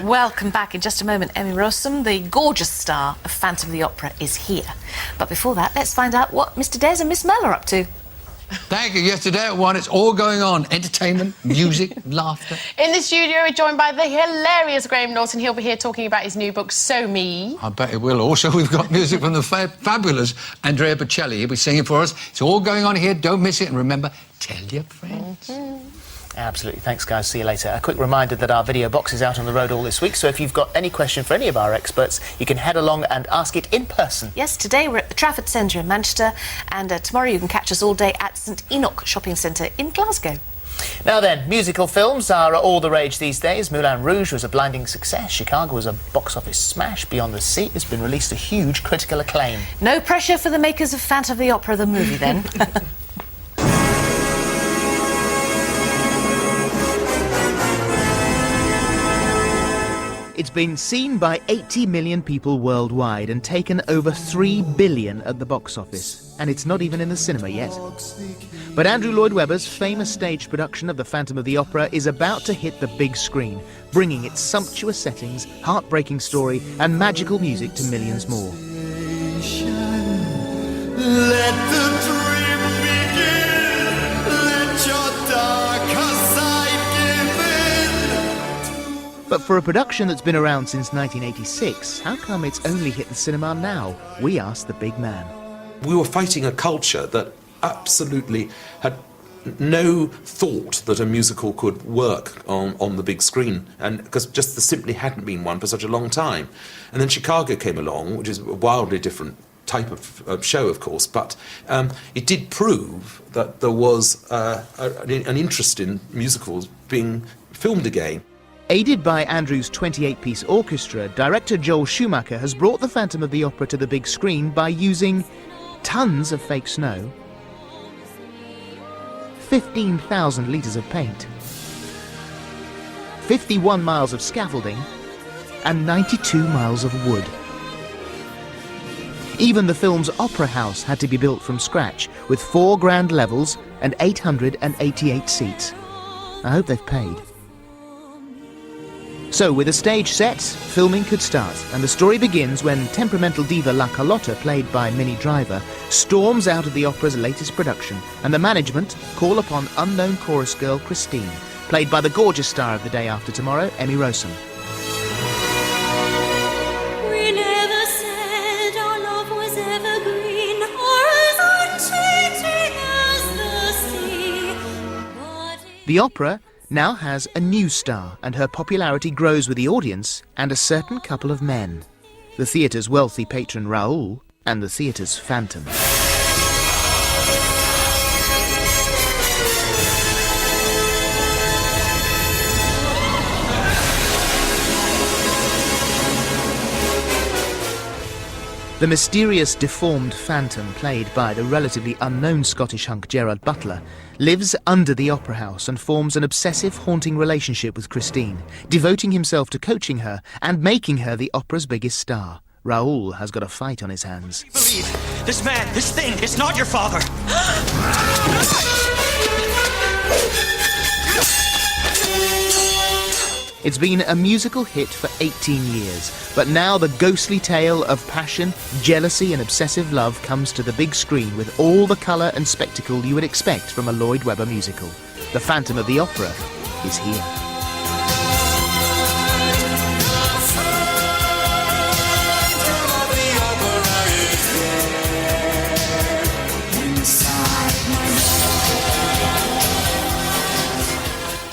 Welcome back. In just a moment, Emmy ROSSUM, the gorgeous star of Phantom of the Opera, is here. But before that, let's find out what Mr. Des and Miss Mel are up to. Thank you. Yes, today at 1, it's all going on. Entertainment, music, laughter. In the studio, we're joined by the hilarious Graham Norton. He'll be here talking about his new book, So Me. I bet it will. Also, we've got music from the fabulous Andrea Bocelli. He'll be singing for us. It's all going on here. Don't miss it. And remember, tell your friends. Absolutely. Thanks, guys. See you later. A quick reminder that our video box is out on the road all this week, so if you've got any question for any of our experts, you can head along and ask it in person. Yes, today we're at the Trafford Centre in Manchester, and tomorrow you can catch us all day at St Enoch Shopping Centre in Glasgow. Now then, musical films are all the rage these days. Moulin Rouge was a blinding success. Chicago was a box office smash. Beyond the Sea has been released to huge critical acclaim. No pressure for the makers of Phantom of the Opera, the movie, then. It's been seen by 80 million people worldwide and taken over 3 billion at the box office. And it's not even in the cinema yet. But Andrew Lloyd Webber's famous stage production of The Phantom of the Opera is about to hit the big screen, bringing its sumptuous settings, heartbreaking story and magical music to millions more. Let the dream begin. Let your darker side give in. But for a production that's been around since 1986, how come it's only hit the cinema now? We asked the big man. We were fighting a culture that absolutely had no thought that a musical could work on the big screen, and because just there simply hadn't been one for such a long time. And then Chicago came along, which is a wildly different type of show, of course, but it did prove that there was an interest in musicals being filmed again. Aided by Andrew's 28-piece orchestra, director Joel Schumacher has brought The Phantom of the Opera to the big screen by using tons of fake snow, 15,000 litres of paint, 51 miles of scaffolding, and 92 miles of wood. Even the film's opera house had to be built from scratch, with 4 grand levels and 888 seats. I hope they've paid. So, with a stage set, filming could start, and the story begins when temperamental diva La Carlotta, played by Minnie Driver, storms out of the opera's latest production, and the management call upon unknown chorus girl Christine, played by the gorgeous star of The Day After Tomorrow, Emmy ROSSUM. We never said our love was evergreen or as unchanging as the sea. The opera now has a new star, and her popularity grows with the audience and a certain couple of men. The theatre's wealthy patron Raoul and the theatre's phantom. The mysterious, deformed phantom, played by the relatively unknown Scottish hunk Gerard Butler, lives under the opera house and forms an obsessive, haunting relationship with Christine, devoting himself to coaching her and making her the opera's biggest star. Raoul has got a fight on his hands. Believe this man, this thing, is not your father. It's been a musical hit for 18 years, but now the ghostly tale of passion, jealousy and obsessive love comes to the big screen with all the colour and spectacle you would expect from a Lloyd Webber musical. The Phantom of the Opera is here.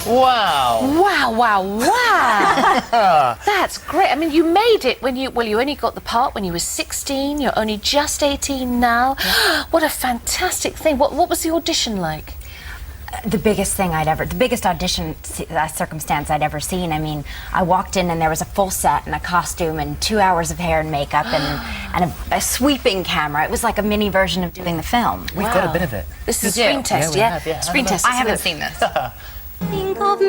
Wow. Wow, wow, wow. That's great. I mean, you made it when you only got the part when you were 16, you're only just 18 now. Yeah. What a fantastic thing. What was the audition like? The biggest audition circumstance I'd ever seen. I mean, I walked in and there was a full set and a costume and 2 hours of hair and makeup and a sweeping camera. It was like a mini version of doing the film. We've got a bit of it. This is a screen test, yeah? Screen test. I haven't seen this. Think of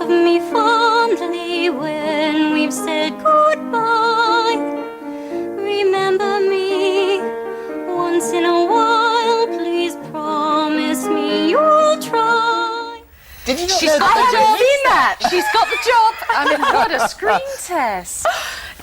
me fondly when we've said goodbye. Remember me once in a while, please promise me you'll try. Did you not know that hadn't seen that. She's got the job. I mean, what a screen test.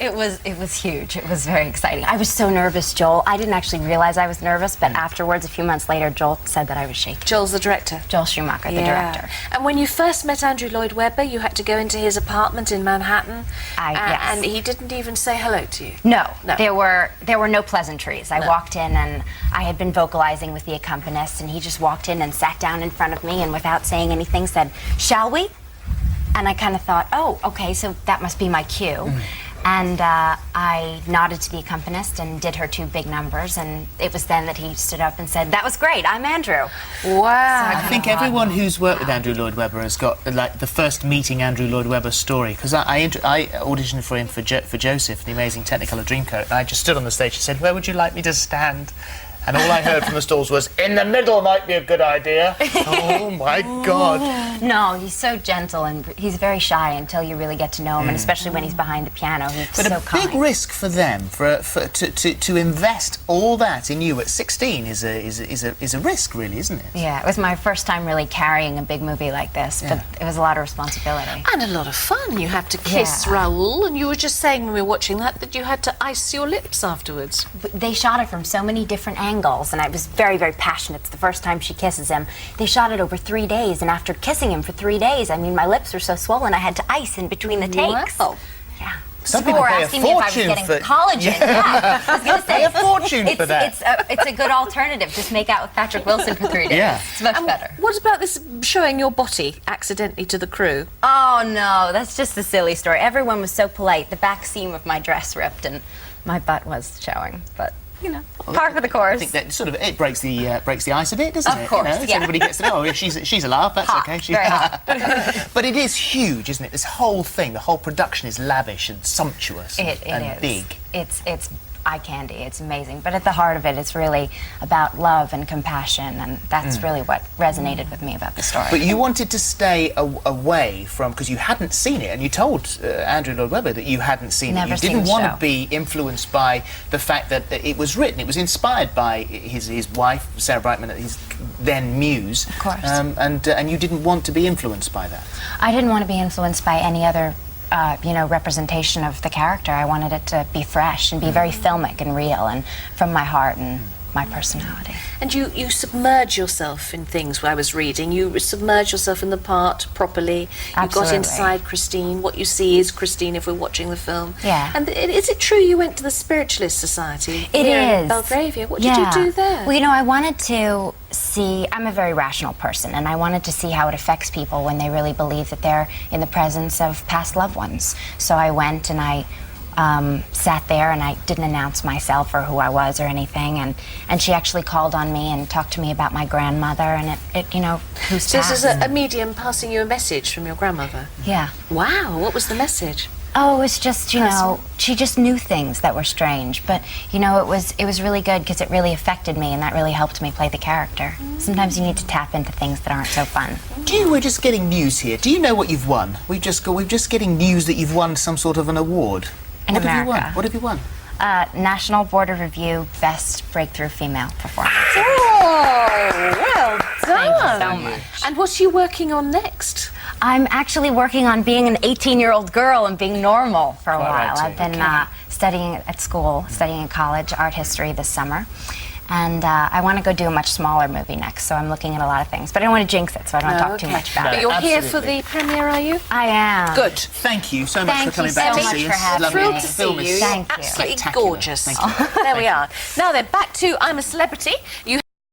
It was huge. It was very exciting. I was so nervous, Joel. I didn't actually realize I was nervous, but afterwards, a few months later, Joel said that I was shaking. Joel's the director. Joel Schumacher, the director. And when you first met Andrew Lloyd Webber, you had to go into his apartment in Manhattan. Yes. And he didn't even say hello to you. No. There were no pleasantries. I walked in and I had been vocalizing with the accompanist, and he just walked in and sat down in front of me and without saying anything said, "Shall we?" And I kind of thought, oh, okay, so that must be my cue. And I nodded to the accompanist and did her 2 big numbers, and it was then that he stood up and said, "That was great, I'm Andrew." Wow. I think everyone who's worked with Andrew Lloyd Webber has got like the first meeting Andrew Lloyd Webber story, because I auditioned for him for Joseph, the Amazing Technicolor Dreamcoat, and I just stood on the stage and said, "Where would you like me to stand?" And all I heard from the stalls was, "In the middle might be a good idea." Oh my God. No, he's so gentle, and he's very shy until you really get to know him, and especially when he's behind the piano, he's But so a kind. big risk for them to invest all that in you at 16 is a risk, really, isn't it? Yeah, it was my first time really carrying a big movie like this, but it was a lot of responsibility. And a lot of fun. You have to kiss Raoul, and you were just saying when we were watching that you had to ice your lips afterwards. They shot it from so many different angles, and I was very, very passionate. It's the first time she kisses him. They shot it over 3 days, and after kissing him for 3 days, I mean, my lips were so swollen I had to ice in between the takes. Wow. Yeah. Some People people were pay a asking me if I was fortune getting for- collagen. Yeah. I was going to say, Pay a fortune for that. It's a good alternative. Just make out with Patrick Wilson for 3 days. Yeah. It's much better. What about this showing your body accidentally to the crew? Oh, no, that's just a silly story. Everyone was so polite. The back seam of my dress ripped, and my butt was showing, but... You know, par for the course. I think that sort of it breaks the ice a bit, doesn't it? Of course, You know, so yeah. everybody gets to know. Oh, she's a laugh. That's Hot, okay. very hot. But it is huge, isn't it? This whole thing, the whole production is lavish and sumptuous and It is. big. It's eye candy. It's amazing. But at the heart of it, it's really about love and compassion, and that's really what resonated with me about the story. But you wanted to stay away from, because you hadn't seen it, and you told Andrew Lloyd Webber that you hadn't seen Never it. You seen didn't the want show. to be influenced by the fact that it was written. It was inspired by his wife, Sarah Brightman, his then muse. Of course. And you didn't want to be influenced by that. I didn't want to be influenced by any other representation of the character. I wanted it to be fresh and be very filmic and real and from my heart and my personality. And you submerge yourself in things. When I was reading, you submerge yourself in the part properly. You got Absolutely. inside Christine. What you see is Christine if we're watching the film. Yeah. And is it true you went to the Spiritualist Society It here in is. Belgravia? What did you do there? Well, I wanted to see, I'm a very rational person, and I wanted to see how it affects people when they really believe that they're in the presence of past loved ones. So I went and I sat there, and I didn't announce myself or who I was or anything, and she actually called on me and talked to me about my grandmother, and it who's So this is passed. a medium passing you a message from your grandmother. Yeah. Wow, what was the message? Oh, it was just, she just knew things that were strange. But, it was really good because it really affected me, and that really helped me play the character. Sometimes you need to tap into things that aren't so fun. We're just getting news here. Do you know what you've won? We're just getting news that you've won some sort of an award. In What have you won? America. What have you won? National Board of Review Best Breakthrough Female Performance. Oh, well done. Thank you so much. And what are you working on next? I'm actually working on being an 18-year-old girl and being normal for a while. I've been studying at school, studying in college, art history this summer. And I want to go do a much smaller movie next, so I'm looking at a lot of things. But I don't want to jinx it, so I don't want to talk too much about But it. you're here for absolutely. the premiere, are you? I am. Good. Thank you so much Thank for coming you back so to much see for us. having Lovely. Thrilled The to film see is you. Thank you. Absolutely spectacular. gorgeous. Thank you. There we are. Now then, back to I'm a Celebrity. You